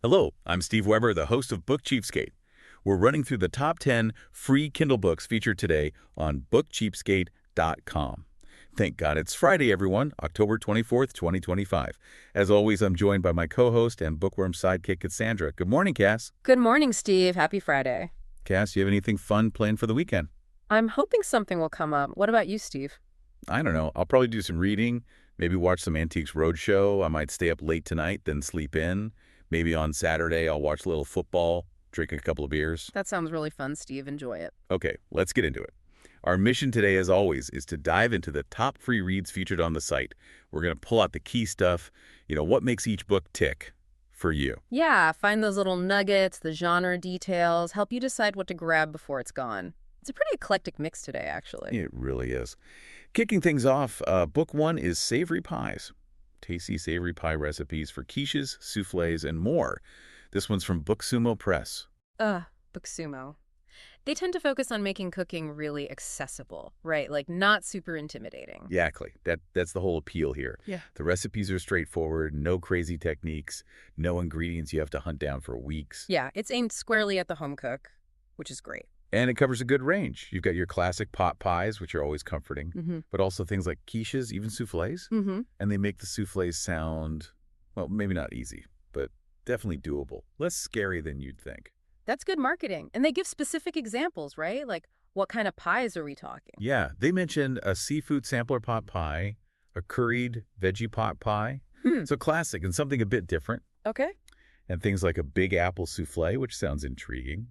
Hello, I'm Steve Weber, the host of Book Cheapskate. We're running through the top 10 free Kindle books featured today on bookcheapskate.com. Thank God it's Friday, everyone, October 24th, 2025. As always, I'm joined by my co-host and bookworm sidekick, Cassandra. Good morning, Cass. Good morning, Steve. Happy Friday. Cass, you have anything fun planned for the weekend? I'm hoping something will come up. What about you, Steve? I don't know. I'll probably do some reading, maybe watch some Antiques Roadshow. I might stay up late tonight, then sleep in. Maybe on Saturday, I'll watch a little football, drink a couple of beers. That sounds really fun, Steve. Enjoy it. Okay, let's get into it. Our mission today, as always, is to dive into the top free reads featured on the site. We're going to pull out the key stuff, what makes each book tick for you. Yeah, find those little nuggets, the genre details, help you decide what to grab before it's gone. It's a pretty eclectic mix today, actually. It really is. Kicking things off, book one is Savory Pies. Tasty savory pie recipes for quiches, soufflés, and more. This one's from BookSumo Press. BookSumo. They tend to focus on making cooking really accessible, right? Like not super intimidating. Exactly. That's the whole appeal here. Yeah. The recipes are straightforward, no crazy techniques, no ingredients you have to hunt down for weeks. Yeah, it's aimed squarely at the home cook, which is great. And it covers a good range. You've got your classic pot pies, which are always comforting, but also things like quiches, even soufflés. And they make the soufflés sound, well, maybe not easy, but definitely doable. Less scary than you'd think. That's good marketing. And they give specific examples, right? Like, what kind of pies are we talking? Yeah, they mentioned a seafood sampler pot pie, a curried veggie pot pie. So classic and something a bit different. Okay. And things like a big apple soufflé, which sounds intriguing,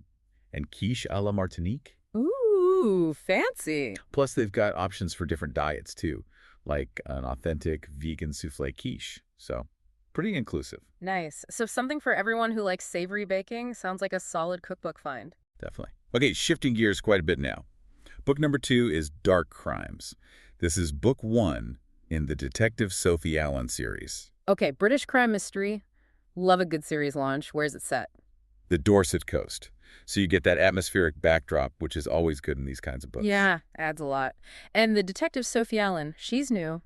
and quiche a la Martinique. Ooh, fancy. Plus, they've got options for different diets, too, like an authentic vegan soufflé quiche. So, pretty inclusive. Nice. So something for everyone who likes savory baking. Sounds like a solid cookbook find. Definitely. Okay, shifting gears quite a bit now. Book number 2 is Dark Crimes. This is book 1 in the Detective Sophie Allen series. Okay, British crime mystery. Love a good series launch. Where's it set? The Dorset coast. So you get that atmospheric backdrop, which is always good in these kinds of books. Yeah, adds a lot. And the detective Sophie Allen, she's new.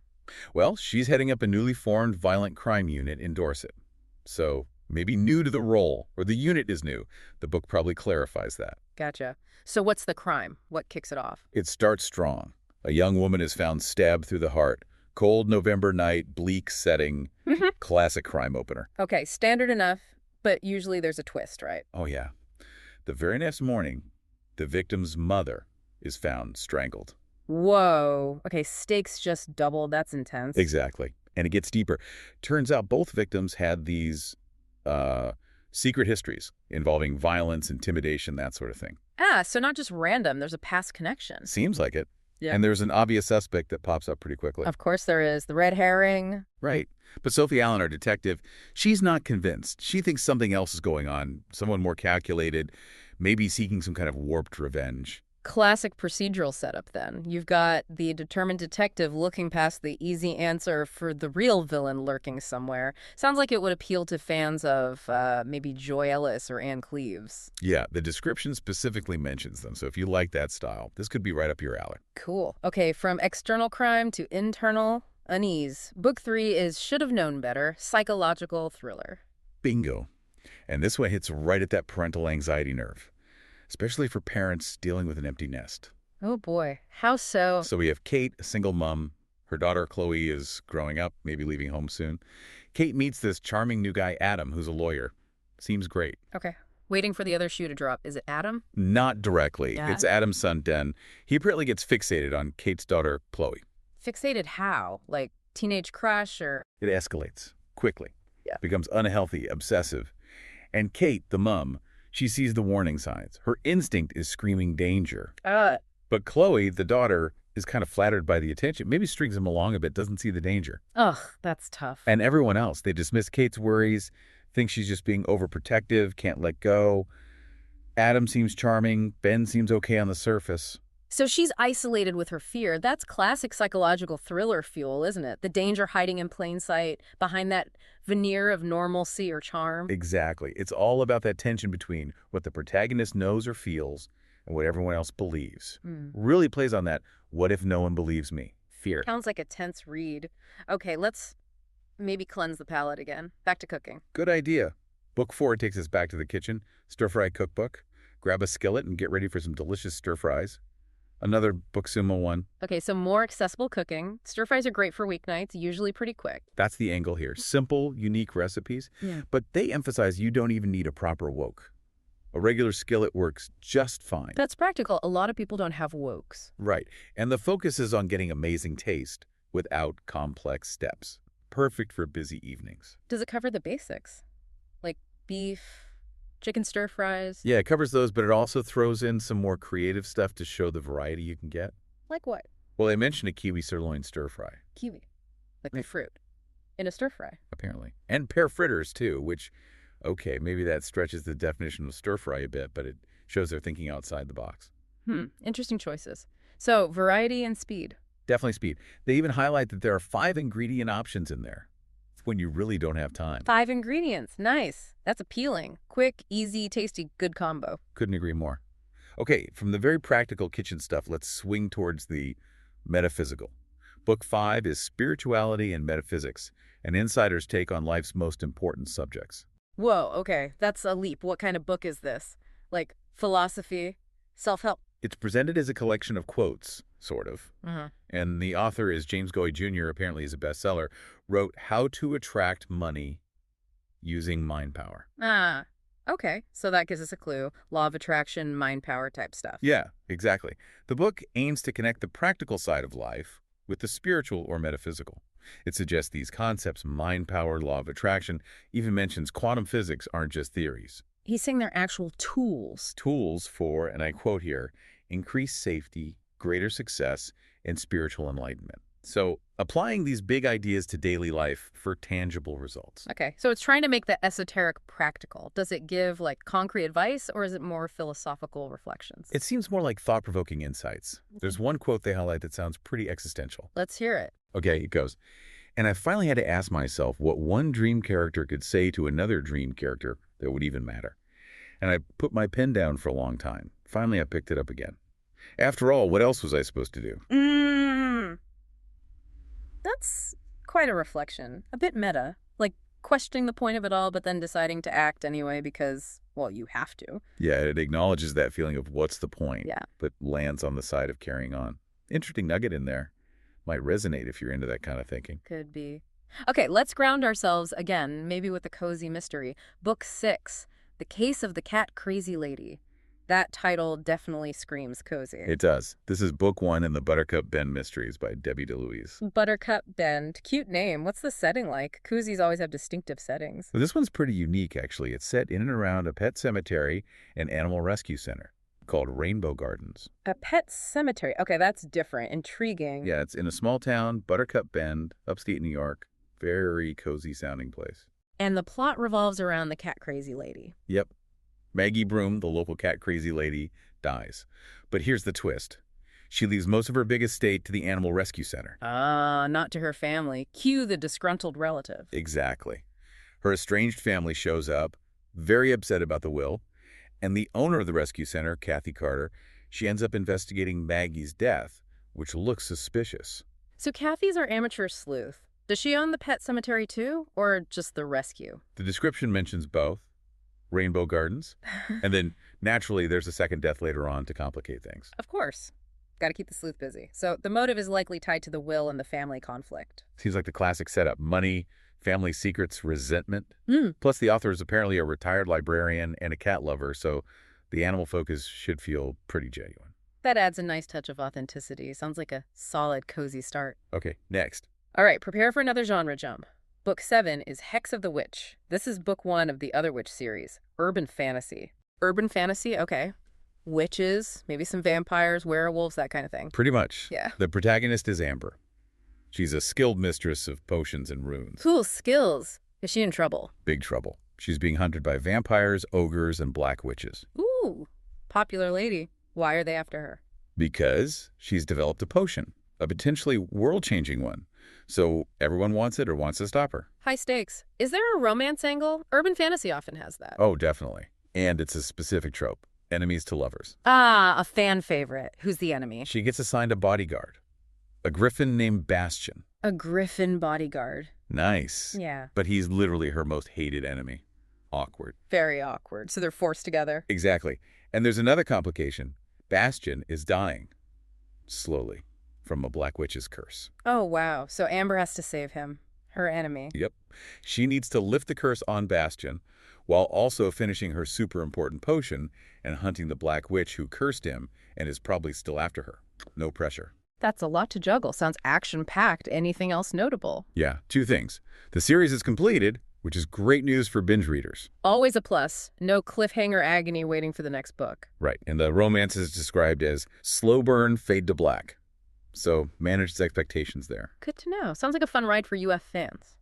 Well, she's heading up a newly formed violent crime unit in Dorset. So maybe new to the role, or the unit is new. The book probably clarifies that. Gotcha. So what's the crime? What kicks it off? It starts strong. A young woman is found stabbed through the heart. Cold November night, bleak setting, classic crime opener. Okay, standard enough, but usually there's a twist, right? Oh, yeah. The very next morning, the victim's mother is found strangled. Whoa. Okay, stakes just doubled. That's intense. Exactly. And it gets deeper. Turns out both victims had these secret histories involving violence, intimidation, that sort of thing. So not just random. There's a past connection. Seems like it. Yeah. And there's an obvious suspect that pops up pretty quickly. Of course there is. The red herring. Right. But Sophie Allen, our detective, she's not convinced. She thinks something else is going on, someone more calculated, maybe seeking some kind of warped revenge. Classic procedural setup, then. You've got the determined detective looking past the easy answer for the real villain lurking somewhere. Sounds like it would appeal to fans of maybe Joy Ellis or Anne Cleves. Yeah, the description specifically mentions them, so if you like that style, this could be right up your alley. Cool. Okay, from external crime to internal unease. Book 3 is Should Have Known Better, psychological thriller. Bingo. And this one hits right at that parental anxiety nerve, especially for parents dealing with an empty nest. Oh boy, how so? So we have Kate, a single mom. Her daughter Chloe is growing up, maybe leaving home soon. Kate meets this charming new guy, Adam, who's a lawyer. Seems great. Okay. Waiting for the other shoe to drop. Is it Adam? Not directly. Yeah. It's Adam's son, Den. He apparently gets fixated on Kate's daughter, Chloe. Fixated how? Like teenage crush or? It escalates quickly. Yeah. Becomes unhealthy, obsessive. And Kate, the mom, she sees the warning signs. Her instinct is screaming danger. But Chloe, the daughter, is kind of flattered by the attention. Maybe strings him along a bit, doesn't see the danger. Ugh, that's tough. And everyone else, they dismiss Kate's worries, think she's just being overprotective, can't let go. Adam seems charming. Ben seems okay on the surface. So she's isolated with her fear. That's classic psychological thriller fuel, isn't it? The danger hiding in plain sight behind that veneer of normalcy or charm. Exactly. It's all about that tension between what the protagonist knows or feels and what everyone else believes. Really plays on that, what if no one believes me? Fear. Sounds like a tense read. Okay, let's maybe cleanse the palate again. Back to cooking. Good idea. Book 4 takes us back to the kitchen, stir-fry cookbook. Grab a skillet and get ready for some delicious stir-fries. Another BookSumo one. Okay, so more accessible cooking. Stir-fries are great for weeknights, usually pretty quick. That's the angle here. Simple, unique recipes, Yeah. but they emphasize you don't even need a proper wok. A regular skillet works just fine. That's practical. A lot of people don't have woks. Right, and the focus is on getting amazing taste without complex steps. Perfect for busy evenings. Does it cover the basics? Like beef, chicken stir-fries? Yeah, it covers those, but it also throws in some more creative stuff to show the variety you can get. Like what? Well, I mentioned a kiwi sirloin stir-fry, Kiwi. Like the fruit. In a stir-fry. apparently. And pear fritters, too, which, okay, maybe that stretches the definition of stir-fry a bit, but it shows they're thinking outside the box. Interesting choices. So, variety and speed. Definitely speed. They even highlight that there are 5 ingredient options in there when you really don't have time. 5 ingredients. Nice. That's appealing. Quick, easy, tasty, good combo. Couldn't agree more. Okay, from the very practical kitchen stuff, let's swing towards the metaphysical. Book 5 is Spirituality and Metaphysics, an insider's take on life's most important subjects. Whoa, okay. That's a leap. What kind of book is this? Like philosophy, self-help? It's presented as a collection of quotes, sort of. Uh-huh. And the author is James Goey Jr., apparently is a bestseller, wrote How to Attract Money Using Mind Power. Ah, okay. So that gives us a clue. Law of attraction, mind power type stuff. Yeah, exactly. The book aims to connect the practical side of life with the spiritual or metaphysical. It suggests these concepts, mind power, law of attraction, even mentions quantum physics aren't just theories. He's saying they're actual tools. Tools for, and I quote here, increased safety, greater success, and spiritual enlightenment. So applying these big ideas to daily life for tangible results. Okay, so it's trying to make the esoteric practical. Does it give, like, concrete advice, or is it more philosophical reflections? It seems more like thought-provoking insights. There's one quote they highlight that sounds pretty existential. Let's hear it. Okay, it goes, and I finally had to ask myself what one dream character could say to another dream character that would even matter. And I put my pen down for a long time. Finally, I picked it up again. After all, what else was I supposed to do? That's quite a reflection. A bit meta. Like questioning the point of it all, but then deciding to act anyway because, well, you have to. Yeah, it acknowledges that feeling of what's the point, Yeah. but lands on the side of carrying on. Interesting nugget in there. Might resonate if you're into that kind of thinking. Could be. Okay, let's ground ourselves again, maybe with a cozy mystery. Book 6, The Case of the Cat Crazy Lady. That title definitely screams cozy. It does. This is book 1 in the Buttercup Bend Mysteries by Debbie DeLuise. Buttercup Bend. Cute name. What's the setting like? Koozies always have distinctive settings. Well, this one's pretty unique, actually. It's set in and around a pet cemetery and animal rescue center called Rainbow Gardens. A pet cemetery. Okay, that's different. Intriguing. Yeah, it's in a small town, Buttercup Bend, upstate New York. Very cozy sounding place. And the plot revolves around the cat crazy lady. Yep. Maggie Broom, the local cat crazy lady, dies. But here's the twist. She leaves most of her big estate to the animal rescue center. Ah, not to her family. Cue the disgruntled relative. Exactly. Her estranged family shows up, very upset about the will, and the owner of the rescue center, Kathy Carter, she ends up investigating Maggie's death, which looks suspicious. So Kathy's our amateur sleuth. Does she own the pet cemetery too, or just the rescue? The description mentions both, Rainbow Gardens, and then naturally there's a second death later on to complicate things. Of course. Got to keep the sleuth busy. So the motive is likely tied to the will and the family conflict. Seems like the classic setup. Money, family secrets, resentment. Hmm. Plus the author is apparently a retired librarian and a cat lover, so the animal focus should feel pretty genuine. That adds a nice touch of authenticity. Sounds like a solid, cozy start. Okay, next. All right, prepare for another genre jump. Book 7 is Hex of the Witch. This is book 1 of the Other Witch series, urban fantasy. Urban fantasy? Okay. Witches, maybe some vampires, werewolves, that kind of thing. Pretty much. Yeah. The protagonist is Amber. She's a skilled mistress of potions and runes. Cool skills. Is she in trouble? Big trouble. She's being hunted by vampires, ogres, and black witches. Ooh, popular lady. Why are they after her? Because she's developed a potion, a potentially world-changing one. So everyone wants it or wants to stop her. High stakes. Is there a romance angle? Urban fantasy often has that. Oh, definitely. And it's a specific trope. Enemies to lovers. Ah, a fan favorite. Who's the enemy? She gets assigned a bodyguard. A griffin named Bastion. A griffin bodyguard. Nice. Yeah. But he's literally her most hated enemy. Awkward. Very awkward. So they're forced together. Exactly. And there's another complication. Bastian is dying, slowly, from a Black Witch's curse. Oh, wow. So Amber has to save him, her enemy. Yep. She needs to lift the curse on Bastian while also finishing her super important potion and hunting the Black Witch who cursed him and is probably still after her. No pressure. That's a lot to juggle. Sounds action-packed. Anything else notable? Yeah, two things. The series is completed, which is great news for binge readers. Always a plus. No cliffhanger agony waiting for the next book. Right, and the romance is described as slow burn, fade to black. So managed expectations there. Good to know. Sounds like a fun ride for UF fans.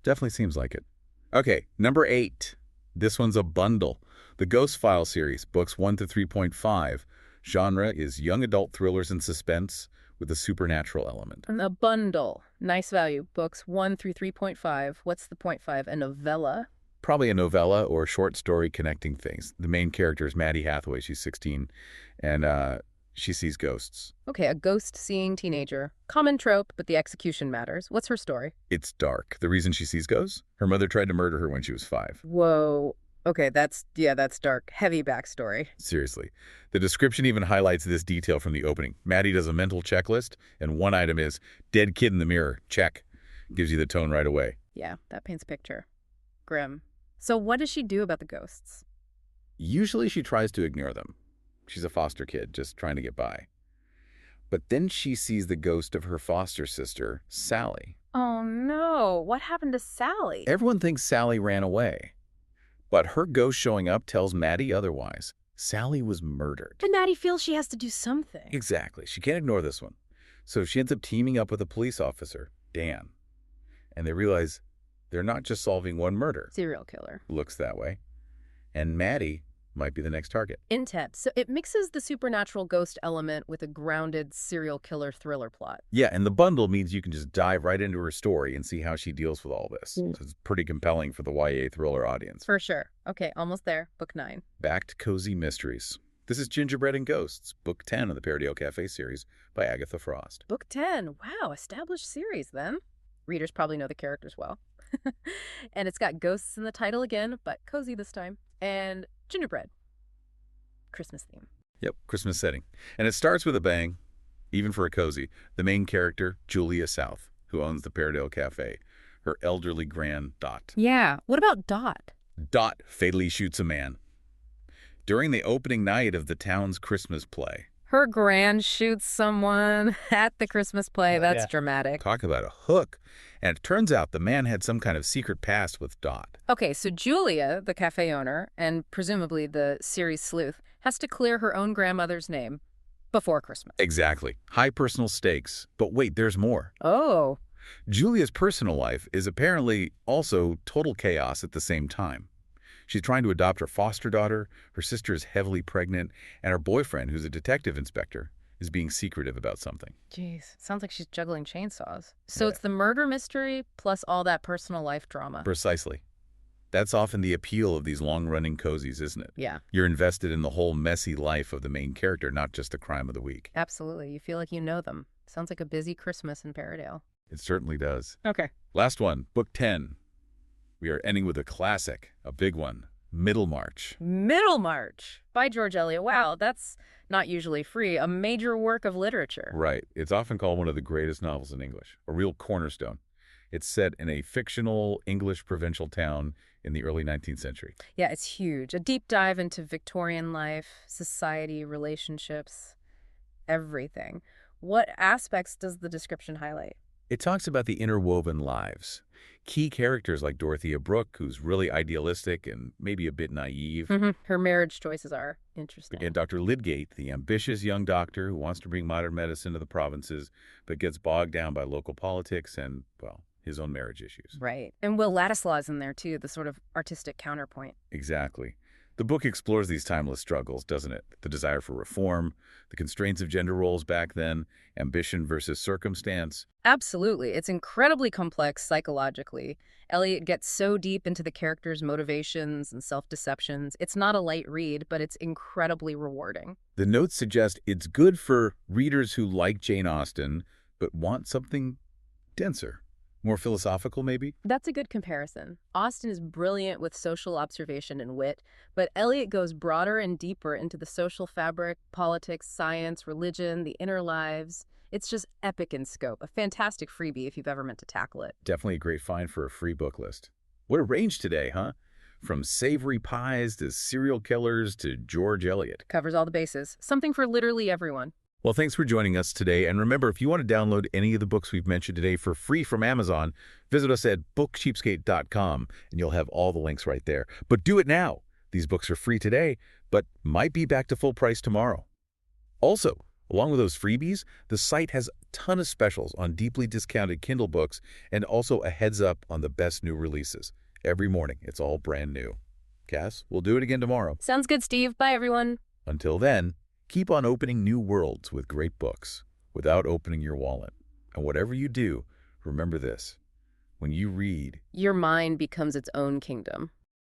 Definitely seems like it. Okay, number 8. This one's a bundle. The Ghost File series, books 1 to 3.5. Genre is young adult thrillers and suspense with a supernatural element. And a bundle. Nice value. Books 1 through 3.5. What's the point 5? A novella? Probably a novella or short story connecting things. The main character is Maddie Hathaway. She's 16, and she sees ghosts. Okay, a ghost-seeing teenager. Common trope, but the execution matters. What's her story? It's dark. The reason she sees ghosts? Her mother tried to murder her when she was 5. Whoa. Okay, that's dark. Heavy backstory. Seriously. The description even highlights this detail from the opening. Maddie does a mental checklist, and one item is, dead kid in the mirror, check. Gives you the tone right away. Yeah, that paints a picture. Grim. So what does she do about the ghosts? Usually she tries to ignore them. She's a foster kid, just trying to get by. But then she sees the ghost of her foster sister, Sally. Oh no, what happened to Sally? Everyone thinks Sally ran away. But her ghost showing up tells Maddie otherwise. Sally was murdered. And Maddie feels she has to do something. Exactly. She can't ignore this one. So she ends up teaming up with a police officer, Dan. And they realize they're not just solving one murder. Serial killer. Looks that way. And Maddie might be the next target. Intense. So it mixes the supernatural ghost element with a grounded serial killer thriller plot. Yeah, and the bundle means you can just dive right into her story and see how she deals with all this. So it's pretty compelling for the YA thriller audience. For sure. Okay, almost there. Book 9. Back to Cozy Mysteries. This is Gingerbread and Ghosts, Book 10 of the Paradise Cafe series by Agatha Frost. Book 10. Wow, established series then. Readers probably know the characters well. And it's got ghosts in the title again, but cozy this time. And gingerbread. Christmas theme. Yep, Christmas setting. And it starts with a bang, even for a cozy. The main character, Julia South, who owns the Paradise Cafe. Her elderly grand, Dot. Yeah, what about Dot? Dot fatally shoots a man. During the opening night of the town's Christmas play. Her grand shoots someone at the Christmas play. That's dramatic. Talk about a hook. And it turns out the man had some kind of secret past with Dot. Okay, so Julia, the cafe owner, and presumably the series sleuth, has to clear her own grandmother's name before Christmas. Exactly. High personal stakes. But wait, there's more. Oh. Julia's personal life is apparently also total chaos at the same time. She's trying to adopt her foster daughter, her sister is heavily pregnant, and her boyfriend, who's a detective inspector, is being secretive about something. Jeez, sounds like she's juggling chainsaws. So it's the murder mystery plus all that personal life drama. Precisely. That's often the appeal of these long-running cozies, isn't it? Yeah. You're invested in the whole messy life of the main character, not just the crime of the week. Absolutely. You feel like you know them. Sounds like a busy Christmas in Paradise. It certainly does. Okay. Last one, Book 10. We are ending with a classic, a big one, Middlemarch. Middlemarch by George Eliot. Wow, that's not usually free. A major work of literature. Right. It's often called one of the greatest novels in English, a real cornerstone. It's set in a fictional English provincial town in the early 19th century. Yeah, it's huge. A deep dive into Victorian life, society, relationships, everything. What aspects does the description highlight? It talks about the interwoven lives. Key characters like Dorothea Brooke, who's really idealistic and maybe a bit naive. Her marriage choices are interesting. And Dr. Lydgate, the ambitious young doctor who wants to bring modern medicine to the provinces, but gets bogged down by local politics and, well, his own marriage issues. Right. And Will Ladislaw's in there, too, the sort of artistic counterpoint. Exactly. The book explores these timeless struggles, doesn't it? The desire for reform, the constraints of gender roles back then, ambition versus circumstance. Absolutely. It's incredibly complex psychologically. Eliot gets so deep into the characters' motivations and self-deceptions. It's not a light read, but it's incredibly rewarding. The notes suggest it's good for readers who like Jane Austen, but want something denser, More philosophical, maybe? That's a good comparison. Austen is brilliant with social observation and wit, but Eliot goes broader and deeper into the social fabric, politics, science, religion, the inner lives. It's just epic in scope, a fantastic freebie if you've ever meant to tackle it. Definitely a great find for a free book list. What a range today, huh? From savory pies to serial killers to George Eliot. Covers all the bases. Something for literally everyone. Well, thanks for joining us today. And remember, if you want to download any of the books we've mentioned today for free from Amazon, visit us at bookcheapskate.com and you'll have all the links right there. But do it now. These books are free today, but might be back to full price tomorrow. Also, along with those freebies, the site has a ton of specials on deeply discounted Kindle books and also a heads up on the best new releases. Every morning, it's all brand new. Cass, we'll do it again tomorrow. Sounds good, Steve. Bye, everyone. Until then, keep on opening new worlds with great books without opening your wallet. And whatever you do, remember this. When you read, Your mind becomes its own kingdom.